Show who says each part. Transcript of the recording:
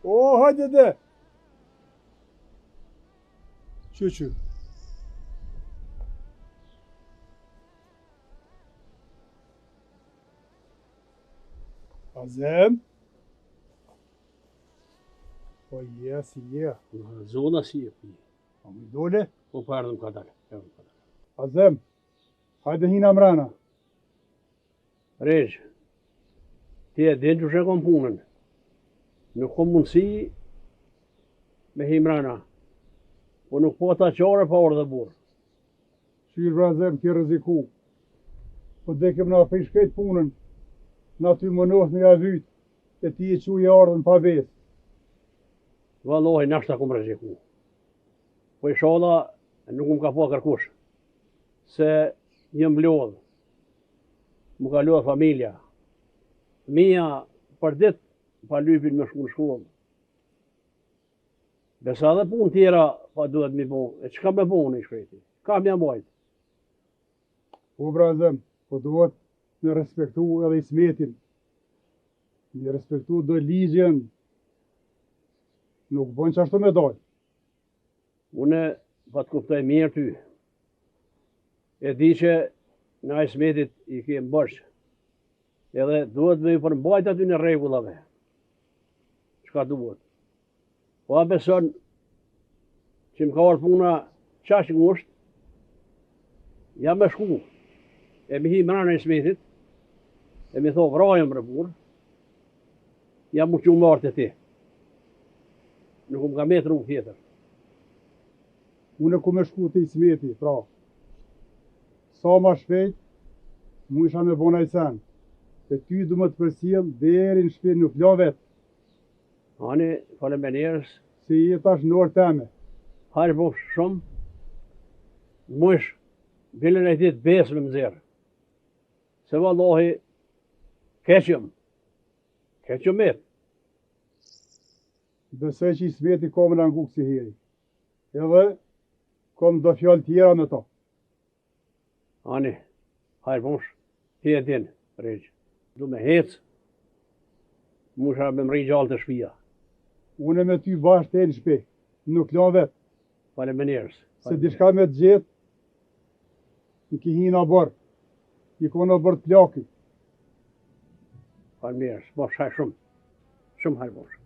Speaker 1: O, hajde dhe. Që. Azem. Po si je.
Speaker 2: Zona si je.
Speaker 1: A mi dole?
Speaker 2: Po pa erdhëm ka dalë.
Speaker 1: Azem, hajde hina mrena.
Speaker 2: Regj, ti e din që shë kom punën. Nuk kom mundësi me himrana. Po nuk po ta qare pa orë dhe burë.
Speaker 1: Qyrë pra Azem, ki rëziku. Po dekem na fish këtë punën. Na ty më nëhë me avyt. E ti e quj ardhën pa vetë.
Speaker 2: Vallohi, nashta kom rëziku. Po i shala nuk më ka po kërkush. Se një mblodh. Më ka lodhë familja. Mija për dit pa lypin me shku në shkollë. Besa dhe punë tjera pa duhet mi bo. E qka me bo në i shkreti? Ka mja mbajt?
Speaker 1: Po pra Azem, po duhet në respektu edhe i smetin. Në respektu do ligjen. Nuk bën që ashtu me dojë.
Speaker 2: Une pa të kuptoj mirë ty. E di që na i smetit i kemë bërshë. Edhe duhet me i përmbajt aty në regullave. Qka duhet? Po a beson që më ka orë puna qash ngusht, jam me shku. E mi hi mrana i smetit, e mi tho vrajëm rëpur, jam mu që martë e ti. Nuk më ka metë rrugë tjetër.
Speaker 1: Unë ku me shku të i smeti, pra. Sa ma shpejt, mu isha me bona i sen. Se ty du më të përsjell deri në shpejt nuk la vetë.
Speaker 2: Ani, faleminderes.
Speaker 1: Se i tash në orë teme.
Speaker 2: Hajrë po shumë, mësh, bilën e ditë besë me mëzirë. Se vallohi, keqëm metë.
Speaker 1: Besoj që i smeti kom në ngukë si heri. Edhe, kom do fjallë tjera me ta.
Speaker 2: Ani, hajrë po ti e din, Regjë. Du me hecë, musha me më gjallë të shpia.
Speaker 1: Unë me ty bashkë të e në shpe, nuk lan vetë.
Speaker 2: Faleminderes.
Speaker 1: Se dishka me të gjithë, në ki hina bërë, i kona bërë të plaki.
Speaker 2: Faleminderes, bosh hajrë shumë hajrë bosh.